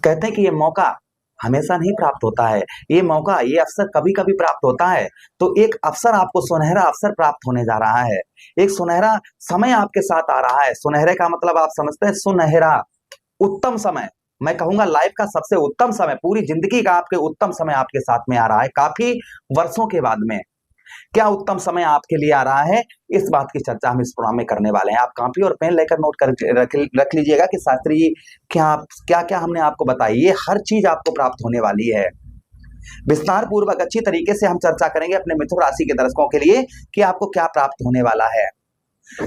कहते हैं कि ये मौका हमेशा नहीं प्राप्त होता है, ये मौका, ये अवसर कभी कभी प्राप्त होता है। तो एक अवसर आपको, सुनहरा अवसर प्राप्त होने जा रहा है, एक सुनहरा समय आपके साथ आ रहा है। सुनहरे का मतलब आप समझते हैं, सुनहरा, उत्तम समय। मैं कहूंगा लाइफ का सबसे उत्तम समय, पूरी जिंदगी का आपके उत्तम समय आपके साथ में आ रहा है, काफी वर्षों के बाद में। क्या उत्तम समय आपके लिए आ रहा है, इस बात की चर्चा हम इस प्रोग्राम में करने वाले हैं। आप कॉपी और पेन लेकर नोट कर रख लीजिएगा कि शास्त्री जी क्या क्या क्या हमने आपको बताई, ये हर चीज आपको प्राप्त होने वाली है। विस्तार पूर्वक अच्छी तरीके से हम चर्चा करेंगे अपने मिथुन राशि के दर्शकों के लिए कि आपको क्या प्राप्त होने वाला है।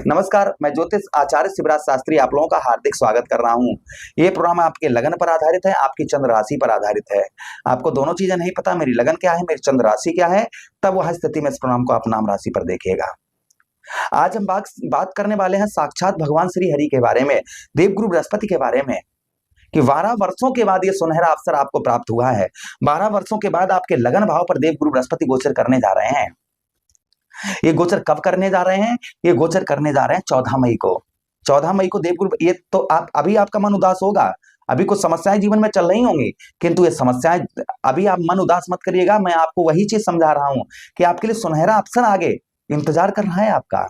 नमस्कार, मैं ज्योतिष आचार्य शिवराज शास्त्री आप लोगों का हार्दिक स्वागत कर रहा हूं। ये प्रोग्राम आपके लगन पर आधारित है, आपकी चंद्र राशि पर आधारित है। आपको दोनों चीजें नहीं पता, मेरी लगन क्या है, मेरी चंद्र राशि क्या है, तब वह स्थिति में इस प्रोग्राम को आप नाम राशि पर देखिएगा। आज हम बात करने वाले हैं साक्षात भगवान श्री हरि के बारे में, देवगुरु बृहस्पति के बारे में, कि 12 वर्षों के बाद ये सुनहरा अवसर आपको प्राप्त हुआ है। 12 वर्षों के बाद आपके लगन भाव पर देवगुरु बृहस्पति गोचर करने जा रहे हैं। ये गोचर कब करने जा रहे हैं? ये गोचर करने जा रहे हैं 14 मई को। 14 मई को देवगुरु, ये तो आप अभी आपका मन उदास होगा, अभी कुछ समस्याएं जीवन में चल रही होंगी, किंतु ये समस्याएं, अभी आप मन उदास मत करिएगा। मैं आपको वही चीज समझा रहा हूं कि आपके लिए सुनहरा अवसर आगे इंतजार कर रहा है आपका।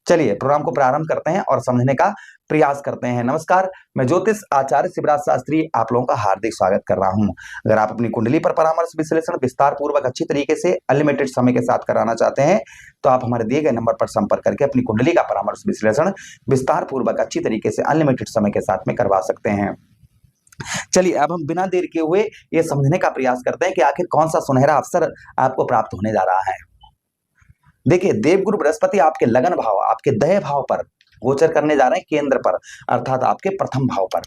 चलिए प्रोग्राम को प्रारंभ करते हैं और समझने का प्रयास करते हैं। नमस्कार, मैं ज्योतिष आचार्य शिवराज शास्त्री आप लोगों का हार्दिक स्वागत कर रहा हूं। अगर आप अपनी कुंडली पर परामर्श विश्लेषण विस्तार पूर्वक अच्छी तरीके से अनलिमिटेड समय के साथ कराना चाहते हैं तो आप हमारे दिए गए नंबर पर संपर्क करके अपनी कुंडली का परामर्श विश्लेषण विस्तार पूर्वक अच्छी तरीके से अनलिमिटेड समय के साथ में करवा सकते हैं। चलिए अब हम बिना देर किए हुए ये समझने का प्रयास करते हैं कि आखिर कौन सा सुनहरा अवसर आपको प्राप्त होने जा रहा है। देखिए, देवगुरु बृहस्पति आपके लगन भाव, आपके दय भाव पर गोचर करने जा रहे हैं, केंद्र पर, अर्थात आपके प्रथम भाव पर।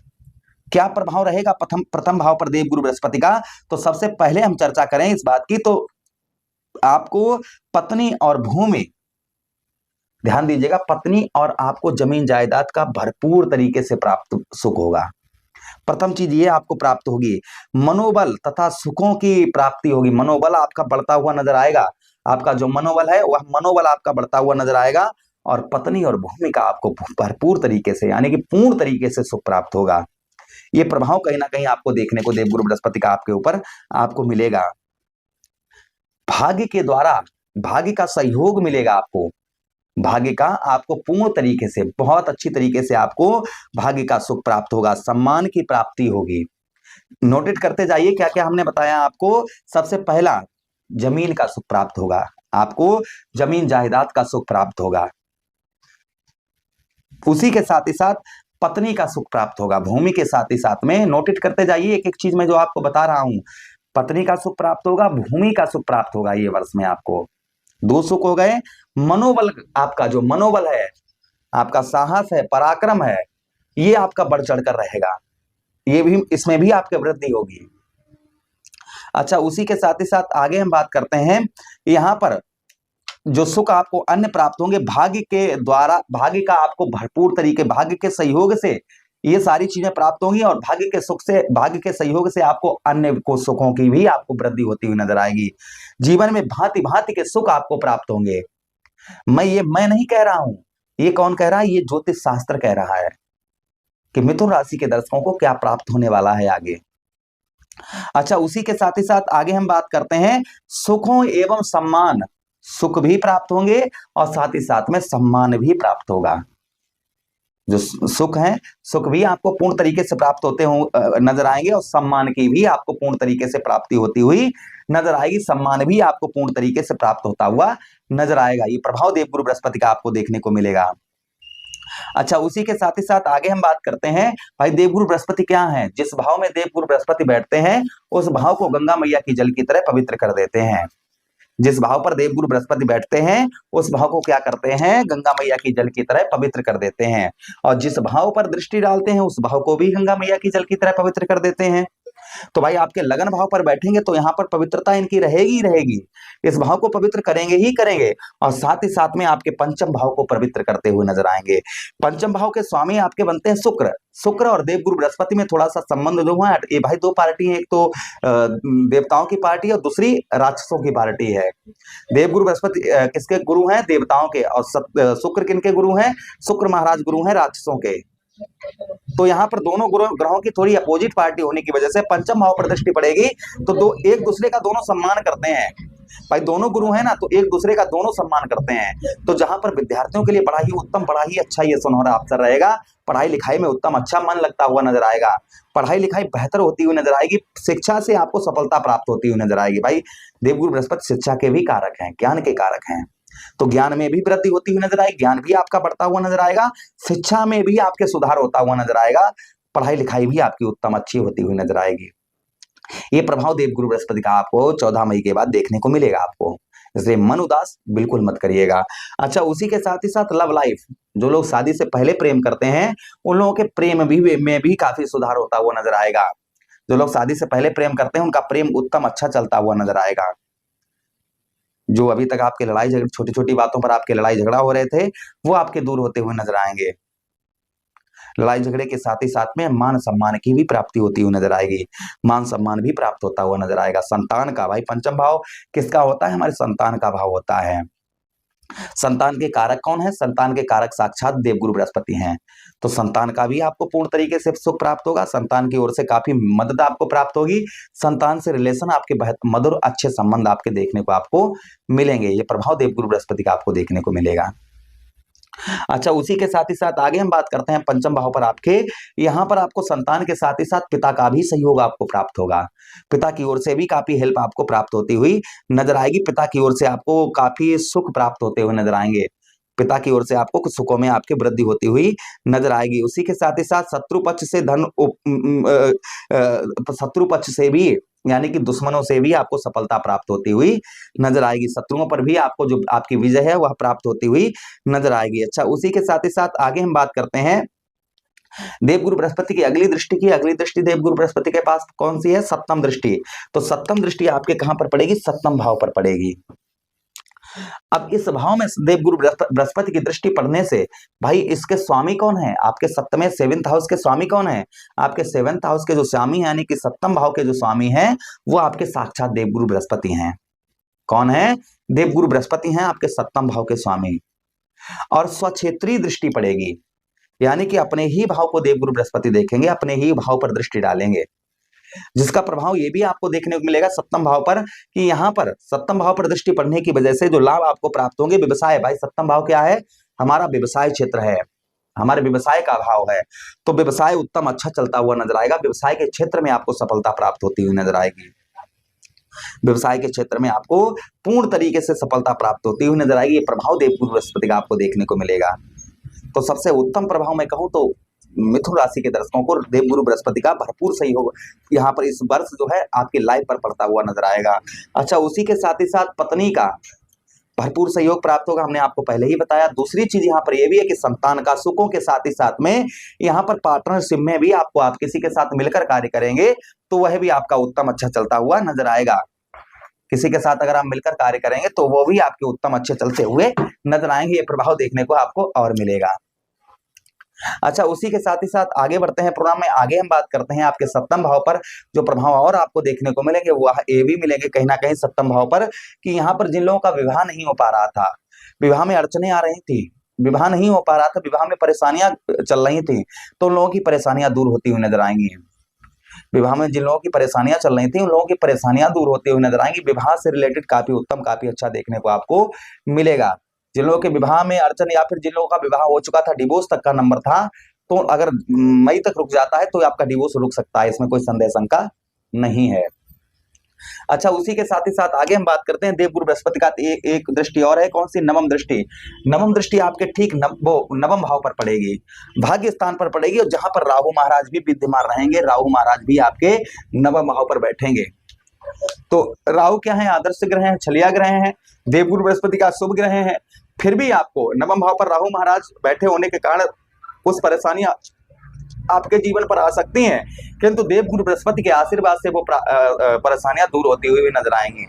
क्या प्रभाव रहेगा प्रथम भाव पर देवगुरु बृहस्पति का? तो सबसे पहले हम चर्चा करें इस बात की, तो आपको पत्नी और भूमि, ध्यान दीजिएगा, पत्नी और आपको जमीन जायदाद का भरपूर तरीके से प्राप्त सुख होगा। प्रथम चीज ये आपको प्राप्त होगी, मनोबल तथा सुखों की प्राप्ति होगी। मनोबल आपका बढ़ता हुआ नजर आएगा, आपका जो मनोबल है वह मनोबल आपका बढ़ता हुआ नजर आएगा, और पत्नी और भूमि का आपको भरपूर तरीके से, यानी कि पूर्ण तरीके से सुख प्राप्त होगा। ये प्रभाव कहीं ना कहीं आपको देखने को देवगुरु बृहस्पति का आपके ऊपर आपको मिलेगा। भाग्य के द्वारा भाग्य का सहयोग मिलेगा आपको, भाग्य का आपको पूर्ण तरीके से, बहुत अच्छी तरीके से आपको भाग्य का सुख प्राप्त होगा, सम्मान की प्राप्ति होगी। नोटेट करते जाइए क्या क्या हमने बताया आपको। सबसे पहला, जमीन का सुख प्राप्त होगा, आपको जमीन जायदाद का सुख प्राप्त होगा। उसी के साथ ही साथ पत्नी का सुख प्राप्त होगा, भूमि के साथ ही साथ में। नोटेट करते जाइए एक एक चीज में जो आपको बता रहा हूं। पत्नी का सुख प्राप्त होगा, भूमि का सुख प्राप्त होगा, ये वर्ष में आपको दो सुख हो गए। मनोबल, आपका जो मनोबल है, आपका साहस है, पराक्रम है, ये आपका बढ़ चढ़ कर रहेगा, ये भी, इसमें भी आपकी वृद्धि होगी। अच्छा, उसी के साथ ही साथ आगे हम बात करते हैं, यहां पर जो सुख आपको अन्य प्राप्त होंगे भाग्य के द्वारा, भाग्य का आपको भरपूर तरीके, भाग्य के सहयोग से ये सारी चीजें प्राप्त होंगी, और भाग्य के सुख से, भाग्य के सहयोग से आपको अन्य को सुखों की भी आपको वृद्धि होती हुई नजर आएगी। जीवन में भांति भांति के सुख आपको प्राप्त होंगे। मैं नहीं कह रहा हूं, ये कौन कह रहा है? ये ज्योतिष शास्त्र कह रहा है कि मिथुन राशि के दर्शकों को क्या प्राप्त होने वाला है आगे। अच्छा, उसी के साथ ही साथ आगे हम बात करते हैं सुखों एवं सम्मान। सुख भी प्राप्त होंगे और साथ ही साथ में सम्मान भी प्राप्त होगा। जो सुख है, सुख भी आपको पूर्ण तरीके से प्राप्त होते नजर आएंगे, और सम्मान की भी आपको पूर्ण तरीके से प्राप्ति होती हुई नजर आएगी। सम्मान भी आपको पूर्ण तरीके से प्राप्त होता हुआ नजर आएगा। ये प्रभाव देवगुरु बृहस्पति का आपको देखने को मिलेगा। अच्छा, उसी के साथ ही साथ आगे हम बात करते हैं, भाई देवगुरु बृहस्पति क्या है? जिस भाव में देवगुरु बृहस्पति बैठते हैं उस भाव को गंगा मैया की जल की तरह पवित्र कर देते हैं। जिस भाव पर देवगुरु बृहस्पति बैठते हैं उस भाव को क्या करते हैं? गंगा मैया की जल की तरह पवित्र कर देते हैं। और जिस भाव पर दृष्टि डालते हैं उस भाव को भी गंगा मैया की जल की तरह पवित्र कर देते हैं। तो भाई आपके लगन भाव पर बैठेंगे तो यहाँ पर पवित्रता इनकी रहेगी ही रहेगी, इस भाव को पवित्र करेंगे ही करेंगे, और साथ ही साथ में आपके पंचम भाव को पवित्र करते हुए नजर आएंगे। पंचम भाव के स्वामी आपके बनते हैं शुक्र। शुक्र और देवगुरु बृहस्पति में थोड़ा सा संबंध जो है, ये भाई दो पार्टी है, एक तो देवताओं की पार्टी और दूसरी राक्षसों की पार्टी है। देवगुरु बृहस्पति किसके गुरु हैं? देवताओं के। और शुक्र किनके गुरु हैं? शुक्र महाराज गुरु हैं राक्षसों के। तो यहाँ पर दोनों ग्रहों की थोड़ी अपोजिट पार्टी होने की वजह से पंचम भाव पर दृष्टि पड़ेगी तो एक दूसरे का दोनों सम्मान करते हैं। भाई दोनों गुरु है ना, तो एक दूसरे का दोनों सम्मान करते हैं। तो जहां पर विद्यार्थियों के लिए बड़ा ही उत्तम, बड़ा ही अच्छा ये सुनहरा अवसर रहेगा। पढ़ाई लिखाई में उत्तम अच्छा मन लगता हुआ नजर आएगा, पढ़ाई लिखाई बेहतर होती हुई नजर आएगी, शिक्षा से आपको सफलता प्राप्त होती हुई नजर आएगी। भाई देवगुरु बृहस्पति शिक्षा के भी कारक हैं, ज्ञान के कारक हैं, तो ज्ञान में भी वृद्धि होती हुई नजर आएगी, ज्ञान भी आपका बढ़ता हुआ नजर आएगा, शिक्षा में भी आपके सुधार होता हुआ नजर आएगा, पढ़ाई लिखाई भी आपकी उत्तम अच्छी होती हुई नजर आएगी। ये प्रभाव देवगुरु बृहस्पति का आपको 14 मई के बाद देखने को मिलेगा आपको, इसलिए मन उदास बिल्कुल मत करिएगा। अच्छा, उसी के साथ ही साथ लव लाइफ, जो लोग शादी से पहले प्रेम करते हैं उन लोगों के प्रेम में भी काफी सुधार होता हुआ नजर आएगा। जो लोग शादी से पहले प्रेम करते हैं उनका प्रेम उत्तम अच्छा चलता हुआ नजर आएगा। जो अभी तक आपके लड़ाई झगड़े, छोटी छोटी बातों पर आपके लड़ाई झगड़ा हो रहे थे, वो आपके दूर होते हुए नजर आएंगे। लड़ाई झगड़े के साथ ही साथ में मान सम्मान की भी प्राप्ति होती हुई नजर आएगी, मान सम्मान भी प्राप्त होता हुआ नजर आएगा। संतान का, भाई पंचम भाव किसका होता है? हमारे संतान का भाव होता है। संतान के कारक कौन है? संतान के कारक साक्षात देवगुरु बृहस्पति हैं। तो संतान का भी आपको पूर्ण तरीके से सुख प्राप्त होगा, संतान की ओर से काफी मदद आपको प्राप्त होगी, संतान से रिलेशन आपके मधुर अच्छे संबंध आपके देखने को आपको मिलेंगे। ये प्रभाव देवगुरु बृहस्पति का आपको देखने को मिलेगा। अच्छा, उसी के साथ ही साथ आगे हम बात करते हैं पंचम भाव पर आपके, यहाँ पर आपको संतान के साथ ही साथ पिता का भी सहयोग आपको प्राप्त होगा, पिता की ओर से भी काफी हेल्प आपको प्राप्त होती हुई नजर आएगी, पिता की ओर से आपको काफी सुख प्राप्त होते हुए नजर आएंगे, पिता की ओर से आपको कुछ सुखों में आपकी वृद्धि होती हुई नजर आएगी। उसी के साथ ही साथ शत्रु पक्ष से शत्रु पक्ष से भी, यानी कि दुश्मनों से भी आपको सफलता प्राप्त होती हुई नजर आएगी, शत्रुओं पर भी आपको जो आपकी विजय है वह प्राप्त होती हुई नजर आएगी। अच्छा, उसी के साथ ही साथ आगे हम बात करते हैं देवगुरु बृहस्पति की अगली दृष्टि की। अगली दृष्टि देवगुरु बृहस्पति के पास कौन सी है? सप्तम दृष्टि। तो सप्तम दृष्टि आपके कहां पर पड़ेगी? सप्तम भाव पर पड़ेगी। अब इस भाव में देवगुरु बृहस्पति की दृष्टि पड़ने से भाई इसके स्वामी कौन है? आपके सप्तम सेवेंथ हाउस के स्वामी कौन है? आपके सेवेंथ हाउस के जो स्वामी यानी कि सप्तम भाव के जो स्वामी हैं वो आपके साक्षात देवगुरु बृहस्पति हैं। कौन है? देवगुरु बृहस्पति हैं आपके सप्तम भाव के स्वामी। और स्वक्षेत्रीय दृष्टि पड़ेगी, यानी कि अपने ही भाव को देवगुरु बृहस्पति देखेंगे, अपने ही भाव पर दृष्टि डालेंगे, जिसका प्रभाव ये भी आपको देखने को मिलेगा सप्तम भाव पर कि यहाँ पर सप्तम भाव पर दृष्टि पड़ने की वजह से जो लाभ आपको प्राप्त होंगे, व्यवसाय, भाई सप्तम भाव क्या है? हमारा व्यवसाय क्षेत्र है, हमारे व्यवसाय का भाव है, तो व्यवसाय उत्तम अच्छा चलता हुआ नजर आएगा, व्यवसाय के क्षेत्र में आपको सफलता प्राप्त होती हुई नजर आएगी, व्यवसाय के क्षेत्र में आपको पूर्ण तरीके से सफलता प्राप्त होती हुई नजर आएगी। ये प्रभाव देवगुरु बृहस्पति का आपको देखने को मिलेगा। तो सबसे उत्तम प्रभाव मैं कहूं तो मिथुन राशि के दर्शकों को देवगुरु बृहस्पति का भरपूर सहयोग यहाँ पर इस वर्ष जो है आपकी लाइफ पर पड़ता हुआ नजर आएगा। अच्छा, उसी के साथ ही साथ पत्नी का भरपूर सहयोग प्राप्त होगा, हमने आपको पहले ही बताया। दूसरी चीज यहाँ पर यह भी है कि संतान का सुखों के साथ ही साथ में यहाँ पर पार्टनरशिप में भी आपको, आप किसी के साथ मिलकर कार्य करेंगे तो वह भी आपका उत्तम अच्छा चलता हुआ नजर आएगा। किसी के साथ अगर आप मिलकर कार्य करेंगे तो वो भी आपके उत्तम अच्छे चलते हुए नजर आएंगे, ये प्रभाव देखने को आपको और मिलेगा। अच्छा, उसी के साथ ही साथ आगे बढ़ते हैं प्रोग्राम में। आगे हम बात करते हैं आपके सप्तम भाव पर जो प्रभाव और आपको देखने को मिलेंगे वो ये भी मिलेंगे कहीं ना कहीं सप्तम भाव पर कि यहाँ पर जिन लोगों का विवाह नहीं हो पा रहा था, विवाह में अड़चने आ रही थी, विवाह नहीं हो पा रहा था, विवाह में परेशानियां चल रही थी, तो उन लोगों की परेशानियां दूर होती हुई नजर आएंगी। विवाह में जिन लोगों की परेशानियां चल रही थी उन लोगों की परेशानियां दूर होती हुई नजर आएंगी। विवाह से रिलेटेड काफी उत्तम, काफी अच्छा देखने को आपको मिलेगा। जिन लोगों के विवाह में अड़चन या फिर जिन लोगों का विवाह हो चुका था, डिवोर्स तक का नंबर था, तो अगर मई तक रुक जाता है तो आपका डिवोर्स रुक सकता है, इसमें कोई संदेह शंका नहीं है। अच्छा, उसी के साथ ही साथ आगे हम बात करते हैं देवगुरु बृहस्पति का एक दृष्टि और है, कौन सी? नवम दृष्टि। नवम दृष्टि आपके ठीक नवम भाव पर पड़ेगी, भाग्य स्थान पर पड़ेगी, और जहां पर राहु महाराज भी विद्यमान रहेंगे, राहु महाराज भी आपके नवम भाव पर बैठेंगे। तो राहु क्या है? आदर्श ग्रह हैं, छलिया ग्रह हैं, देवगुरु बृहस्पति का शुभ ग्रह है, फिर भी आपको नवम भाव पर राहु महाराज बैठे होने के कारण कुछ परेशानियां आपके जीवन पर आ सकती हैं, किंतु देवगुरु बृहस्पति के आशीर्वाद से वो परेशानियां दूर होती हुई नजर आएंगी।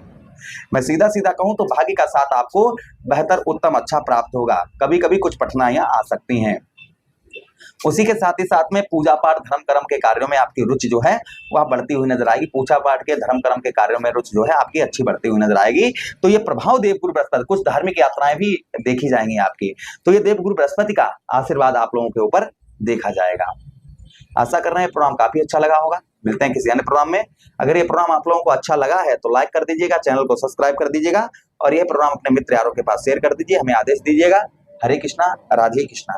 मैं सीधा सीधा कहूं तो भाग्य का साथ आपको बेहतर उत्तम अच्छा प्राप्त होगा, कभी कभी कुछ कठिनाइयां आ सकती हैं। उसी के साथ ही साथ में पूजा पाठ धर्म कर्म के कार्यों में आपकी रुचि जो है वह बढ़ती हुई नजर आएगी, पूजा पाठ के धर्म कर्म के कार्यों में रुचि जो है आपकी अच्छी बढ़ती हुई नजर आएगी। तो ये प्रभाव देवगुरु बृहस्पति, कुछ धार्मिक यात्राएं भी देखी जाएंगी आपकी, तो ये देवगुरु बृहस्पति का आशीर्वाद आप लोगों के ऊपर देखा जाएगा। आशा कर रहे हैं प्रोग्राम काफी अच्छा लगा होगा। मिलते हैं किसी अन्य प्रोग्राम में। अगर ये प्रोग्राम आप लोगों को अच्छा लगा है तो लाइक कर दीजिएगा, चैनल को सब्सक्राइब कर दीजिएगा और ये प्रोग्राम अपने मित्र यारों के पास शेयर कर दीजिए। हमें आदेश दीजिएगा। हरे कृष्णा, राधे कृष्णा।